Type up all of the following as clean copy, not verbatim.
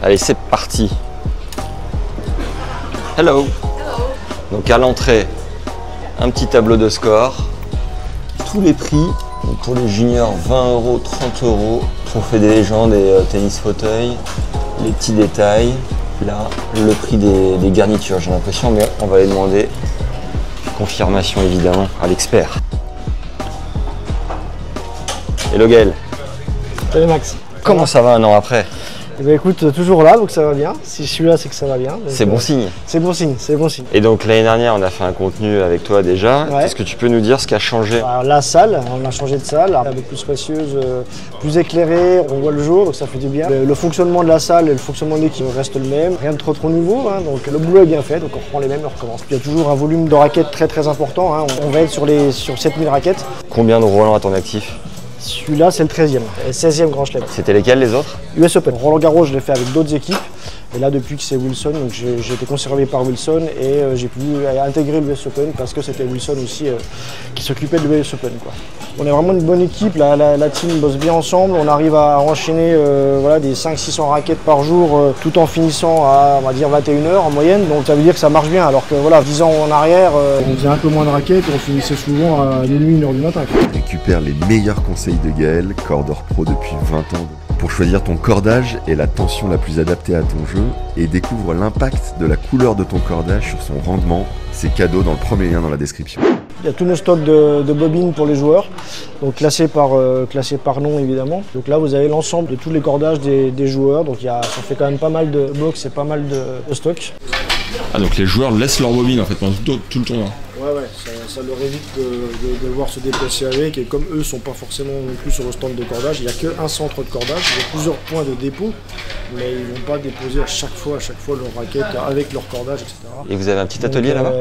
Allez, c'est parti. Hello. Donc à l'entrée, un petit tableau de score. Tous les prix. Donc pour les juniors, 20 €, 30 €. Trophée des légendes et tennis fauteuil. Les petits détails. Là, le prix des garnitures, j'ai l'impression, mais on va les demander. Confirmation évidemment à l'expert. Hello Gaël. Salut Max. Comment ça va un an après? Eh bien, écoute, toujours là, donc ça va bien. Si je suis là, c'est que ça va bien. C'est bon signe. C'est bon signe, c'est bon signe. Et donc l'année dernière, on a fait un contenu avec toi déjà. Ouais. Est-ce que tu peux nous dire ce qui a changé? Alors, la salle, on a changé de salle, un peu plus spacieuse, plus éclairée, on voit le jour, donc ça fait du bien. Le fonctionnement de la salle et le fonctionnement de l'équipe reste le même, rien de trop nouveau, hein, donc le boulot est bien fait, donc on reprend les mêmes et on recommence. Il y a toujours un volume de raquettes très important, hein. On va être sur 7000 raquettes. Combien de Roland à ton actif? Celui-là, c'est le 13e, et 16e Grand Chelem. C'était lesquels les autres? US Open. Roland Garros, je l'ai fait avec d'autres équipes. Et là, depuis que c'est Wilson, donc j'ai été conservé par Wilson et j'ai pu intégrer l'US Open parce que c'était Wilson aussi qui s'occupait de l'US Open, quoi. On est vraiment une bonne équipe, la team bosse bien ensemble. On arrive à enchaîner voilà, des 500-600 raquettes par jour tout en finissant à, on va dire, 21 h en moyenne. Donc ça veut dire que ça marche bien. Alors que voilà, 10 ans en arrière, on faisait un peu moins de raquettes et on finissait souvent à minuit, 1 h du matin. Récupère les meilleurs conseils de Gaël, cordeur pro depuis 20 ans. Pour choisir ton cordage et la tension la plus adaptée à ton jeu et découvre l'impact de la couleur de ton cordage sur son rendement. C'est cadeau dans le premier lien dans la description. Il y a tous nos stocks de bobines pour les joueurs, donc classés par nom évidemment. Donc là vous avez l'ensemble de tous les cordages des joueurs, donc ça fait quand même pas mal de box et pas mal de stocks. Ah donc les joueurs laissent leur bobine en fait pendant tout le tournoi. Ouais, ça leur évite de devoir se déplacer avec, et comme eux ne sont pas forcément non plus sur le stand de cordage, il n'y a qu'un centre de cordage, il y a plusieurs points de dépôt, mais ils ne vont pas déposer à chaque fois leur raquette avec leur cordage, etc. Et vous avez un petit atelier là-bas?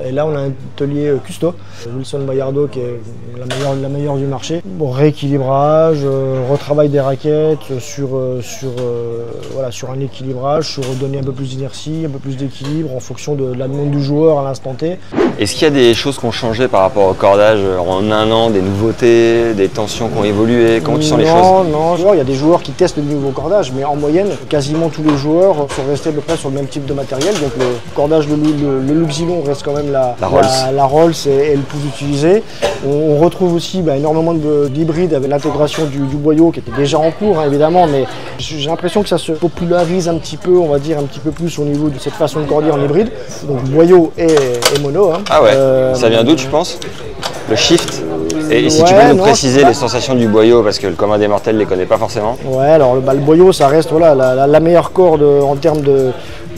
Et là on a un atelier custo, Wilson Bayardo qui est la meilleure du marché. Bon, rééquilibrage, retravail des raquettes sur un équilibrage, sur donner un peu plus d'inertie, un peu plus d'équilibre en fonction de la demande du joueur à l'instant T. Est-ce qu'il y a des choses qui ont changé par rapport au cordage en un an, des nouveautés, des tensions qui ont évolué? Comment tu sens les choses? Non, il y a des joueurs qui testent de nouveaux cordages, mais en moyenne, quasiment tous les joueurs sont restés à peu près sur le même type de matériel. Donc le cordage, le Luxilon reste quand même la Rolls est le plus utilisé. On retrouve aussi énormément d'hybrides avec l'intégration du boyau qui était déjà en cours, hein, évidemment, mais j'ai l'impression que ça se popularise un petit peu, on va dire un petit peu plus au niveau de cette façon de corder en hybride. Donc boyau et mono. Hein. Ah ouais, ça vient d'où tu penses? Le shift? Et si tu peux nous préciser les sensations du boyau, parce que le commun des mortels ne les connaît pas forcément. Ouais, alors le boyau, ça reste la meilleure corde en termes de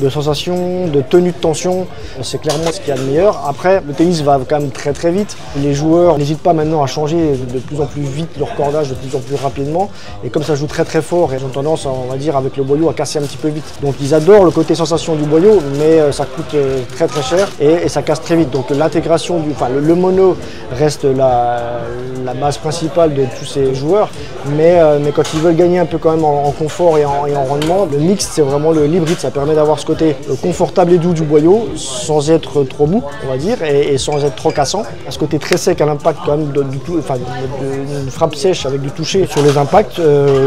sensations, de tenue de tension, c'est clairement ce qu'il y a de meilleur. Après, le tennis va quand même très vite. Les joueurs n'hésitent pas maintenant à changer de plus en plus vite leur cordage, de plus en plus rapidement. Et comme ça joue très fort, ils ont tendance, on va dire, avec le boyau à casser un petit peu vite. Donc ils adorent le côté sensation du boyau, mais ça coûte très cher et ça casse très vite. Donc l'intégration le mono reste la base principale de tous ces joueurs, mais quand ils veulent gagner un peu quand même en confort et en rendement, le mix, c'est vraiment l'hybride. Ça permet d'avoir ce côté confortable et doux du boyau sans être trop mou, on va dire, et sans être trop cassant. Ce côté très sec à l'impact quand même d'une frappe sèche avec du toucher sur les impacts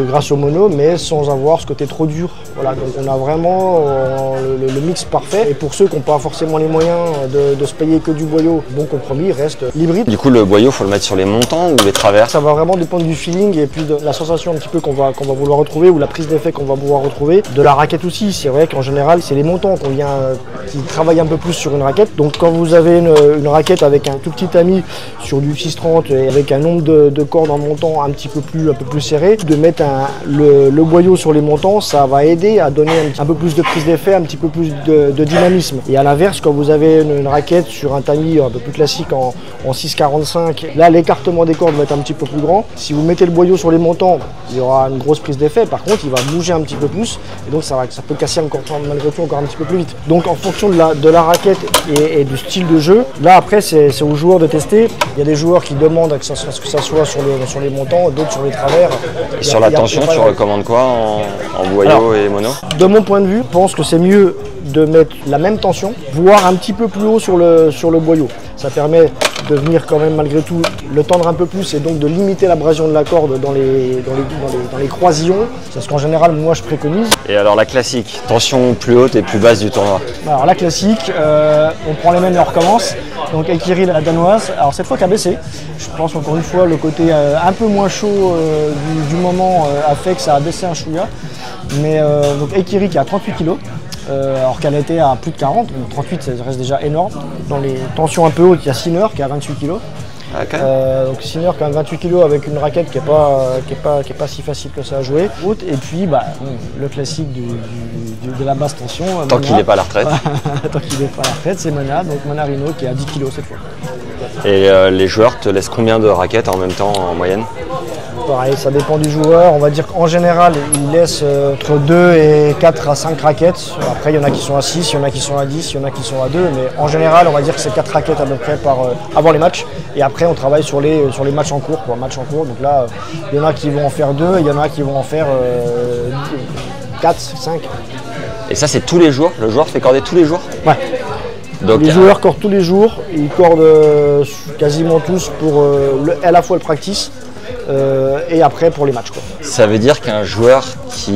grâce au mono, mais sans avoir ce côté trop dur. Voilà, donc on a vraiment le mix parfait. Et pour ceux qui n'ont pas forcément les moyens de se payer que du boyau, bon compromis reste l'hybride. Du coup, le boyau, faut le mettre sur les montants ou les travers? Ça va vraiment dépendre du feeling et puis de la sensation un petit peu qu'on va vouloir retrouver, ou la prise d'effet qu'on va pouvoir retrouver. De la raquette aussi, c'est vrai qu'en général, c'est les montants qui travaillent un peu plus sur une raquette. Donc quand vous avez une raquette avec un tout petit tamis sur du 630 et avec un nombre de cordes en montant un peu plus serré, de mettre le boyau sur les montants, ça va aider à donner un peu plus de prise d'effet, un petit peu plus de dynamisme. Et à l'inverse, quand vous avez une raquette sur un tamis un peu plus classique en 6,45, là l'écartement des cordes va être un petit peu plus grand. Si vous mettez le boyau sur les montants, il y aura une grosse prise d'effet. Par contre, il va bouger un petit peu plus et donc ça peut casser malgré tout encore un petit peu plus vite. Donc en fonction de la raquette et du style de jeu, là après c'est aux joueurs de tester. Il y a des joueurs qui demandent à ce que ça soit sur les montants, d'autres sur les travers. Et sur la tension, tu recommandes quoi en boyau et mono? De mon point de vue, je pense que c'est mieux de mettre la même tension, voire un petit peu plus haut sur le boyau. Ça permet de venir quand même malgré tout le tendre un peu plus et donc de limiter l'abrasion de la corde dans les croisillons. C'est ce qu'en général moi je préconise. Et alors la classique, tension plus haute et plus basse du tournoi. Alors la classique, on prend les mêmes et on recommence. Donc Aikiri la danoise, alors cette fois qui a baissé. Je pense encore une fois le côté un peu moins chaud du moment a fait que ça a baissé un chouïa. Mais donc Aikiri qui a 38 kg. Alors qu'elle était à plus de 40, donc 38 ça reste déjà énorme. Dans les tensions un peu hautes, il y a Sinner qui a 28 kg. Okay. Donc Sinner quand même 28 kg avec une raquette qui est pas si facile que ça à jouer. Et puis le classique de la basse tension. Tant qu'il n'est pas à la retraite. Tant qu'il n'est pas à la retraite, c'est Mana, donc Manarino qui est à 10 kg cette fois. Et les joueurs te laissent combien de raquettes en même temps en moyenne? Pareil, ça dépend du joueur. On va dire qu'en général, il laisse entre 2 et 4 à 5 raquettes. Après, il y en a qui sont à 6, il y en a qui sont à 10, il y en a qui sont à 2. Mais en général, on va dire que c'est 4 raquettes à peu près avant les matchs. Et après, on travaille sur les matchs en cours. Donc là, il y en a qui vont en faire 2, il y en a qui vont en faire 4, 5. Et ça, c'est tous les jours? Le joueur fait corder tous les jours? Ouais. Donc, les joueurs cordent tous les jours. Ils cordent quasiment tous pour à la fois le practice. Et après pour les matchs, quoi. Ça veut dire qu'un joueur qui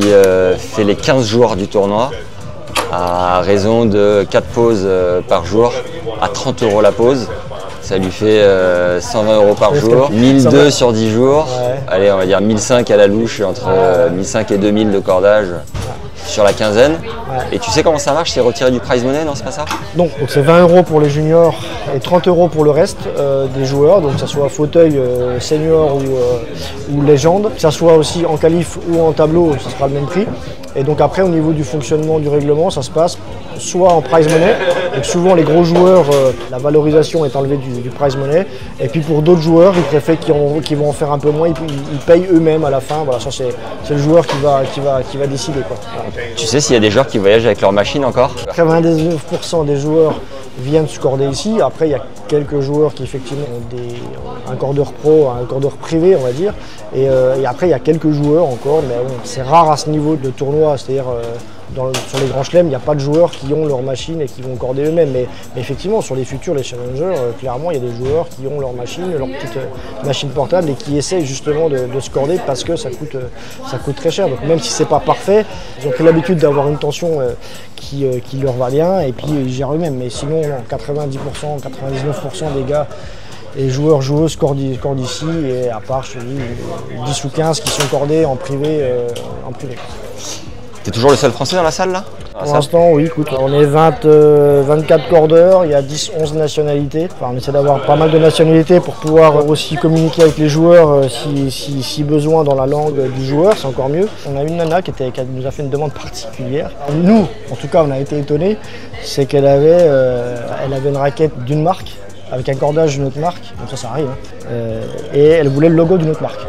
fait les 15 jours du tournoi, à raison de 4 pauses par jour, à 30 € la pause, ça lui fait 120 € par jour, 1002 sur 10 jours, ouais. Allez on va dire 1005 à la louche, entre 1005 et 2000 de cordage. Sur la quinzaine. Ouais. Et tu sais comment ça marche? C'est retiré du prize money, non, c'est pas ça? Non, donc c'est 20 € pour les juniors et 30 € pour le reste des joueurs, donc que ce soit fauteuil, senior ou légende, que ce soit aussi en qualif ou en tableau, ce sera le même prix. Et donc après, au niveau du fonctionnement du règlement, ça se passe soit en prize money, donc souvent les gros joueurs, la valorisation est enlevée du prize money, et puis pour d'autres joueurs, ils préfèrent qui vont en faire un peu moins, ils payent eux-mêmes à la fin. Voilà, ça c'est le joueur qui va décider, quoi. Voilà. Tu sais s'il y a des joueurs qui voyagent avec leur machine encore? 99% des joueurs viennent se corder ici. Après, il y a quelques joueurs qui effectivement ont un cordeur pro, un cordeur privé, on va dire. Et après, il y a quelques joueurs encore, mais bon, c'est rare à ce niveau de tournoi, c'est-à-dire sur les grands chelems, il n'y a pas de joueurs qui ont leur machine et qui vont corder eux-mêmes. Mais effectivement, sur les futurs, les challengers, clairement, il y a des joueurs qui ont leur machine, leur petite machine portable et qui essayent justement de se corder parce que ça coûte très cher. Donc même si c'est pas parfait, ils ont pris l'habitude d'avoir une tension qui leur va bien et puis ils gèrent eux-mêmes. Mais sinon, 90%, 99% des gars et joueurs, joueuses cordent ici, et à part, je te dis, 10 ou 15 qui sont cordés en privé. T'es toujours le seul français dans la salle là? Pour l'instant, oui, écoute, on est 24 cordeurs, il y a 10-11 nationalités. Enfin, on essaie d'avoir pas mal de nationalités pour pouvoir aussi communiquer avec les joueurs si besoin dans la langue du joueur, c'est encore mieux. On a une nana qui nous a fait une demande particulière. Nous, en tout cas, on a été étonnés, c'est qu'elle avait une raquette d'une marque, avec un cordage d'une autre marque, donc ça arrive, hein. Et elle voulait le logo d'une autre marque.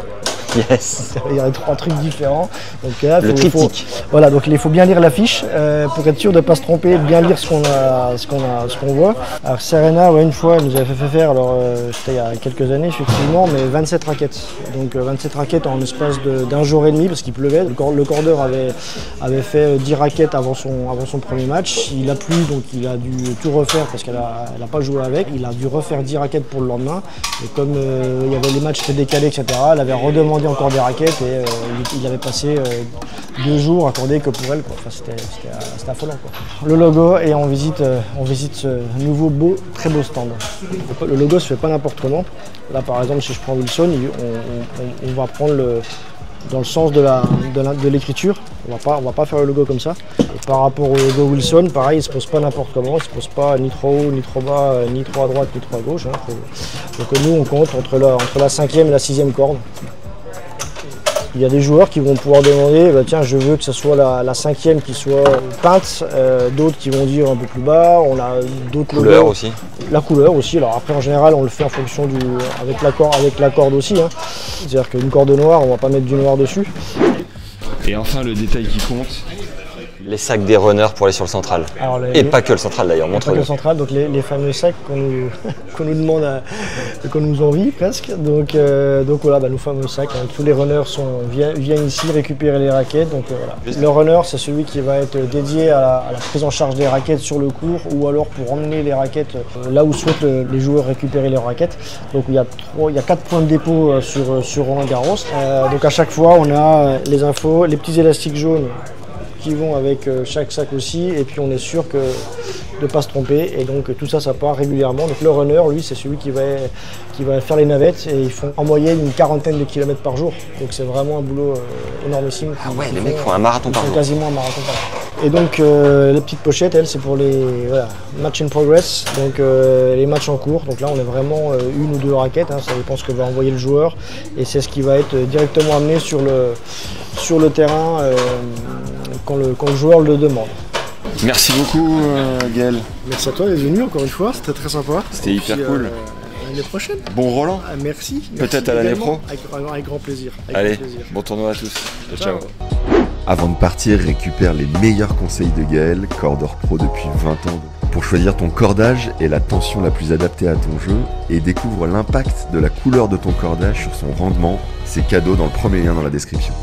Yes. Il y a 3 trucs différents. Donc là, le triptyque. Voilà, donc il faut bien lire l'affiche pour être sûr de ne pas se tromper, de bien lire ce qu'on voit. Alors Serena, une fois, elle nous avait fait faire, alors c'était il y a quelques années effectivement, mais 27 raquettes. Donc 27 raquettes en espace d'un jour et demi parce qu'il pleuvait. Le cordeur avait fait 10 raquettes avant son premier match. Il a plu, donc il a dû tout refaire parce qu'elle n'a pas joué avec. Il a dû refaire 10 raquettes pour le lendemain. Et comme il y avait les matchs étaient décalés, etc., elle avait redemandé encore des raquettes et il avait passé 2 jours à corder que pour elle, quoi. Enfin, c'était affolant, quoi. Le logo, et on visite ce nouveau très beau stand. Le logo se fait pas n'importe comment. Là par exemple, si je prends Wilson, on va prendre dans le sens de l'écriture. On va pas faire le logo comme ça. Et par rapport au logo Wilson, pareil, il se pose pas n'importe comment, il se pose pas ni trop haut, ni trop bas, ni trop à droite, ni trop à gauche, hein. Donc nous on compte entre la 5e et la 6e corde. Il y a des joueurs qui vont pouvoir demander, tiens, je veux que ce soit la 5e qui soit peinte, d'autres qui vont dire un peu plus bas, on a d'autres couleurs aussi. La couleur aussi, alors après en général on le fait en fonction avec la corde aussi, hein. C'est-à-dire qu'une corde noire, on ne va pas mettre du noir dessus. Et enfin, le détail qui compte. Les sacs des runners pour aller sur le central. Et pas que le central d'ailleurs, montre-le. Pas que le central, donc les fameux sacs qu'on nous, qu'on nous demande, qu'on nous envie presque. Donc voilà, nos fameux sacs. Hein. Tous les runners viennent ici récupérer les raquettes. Donc voilà. Le runner, c'est celui qui va être dédié à la prise en charge des raquettes sur le court ou alors pour emmener les raquettes là où souhaitent les joueurs récupérer leurs raquettes. Donc il y a 4 points de dépôt sur Roland-Garros. Donc à chaque fois, on a les infos, les petits élastiques jaunes qui vont avec chaque sac aussi, et puis on est sûr de ne pas se tromper, et donc tout ça part régulièrement. Donc le runner, lui, c'est celui qui va faire les navettes, et ils font en moyenne une 40aine de kilomètres par jour, donc c'est vraiment un boulot énormissime. Ah ouais, les mecs font un marathon par jour. Quasiment un marathon par jour. Et donc les petites pochettes, elles, c'est pour les match in progress, donc les matchs en cours. Donc là, on a vraiment une ou deux raquettes, hein, ça dépend ce que va envoyer le joueur, et c'est ce qui va être directement amené sur le terrain quand le joueur le demande. Merci beaucoup Gaël. Merci à toi d'être venu encore une fois, c'était très sympa. C'était hyper cool. À l'année prochaine. Bon Roland. Merci. Peut-être à l'année pro. Avec grand plaisir. Allez, bon tournoi à tous. Ciao. Avant de partir, récupère les meilleurs conseils de Gaël, cordeur pro depuis 20 ans, pour choisir ton cordage et la tension la plus adaptée à ton jeu, et découvre l'impact de la couleur de ton cordage sur son rendement. C'est cadeau dans le premier lien dans la description.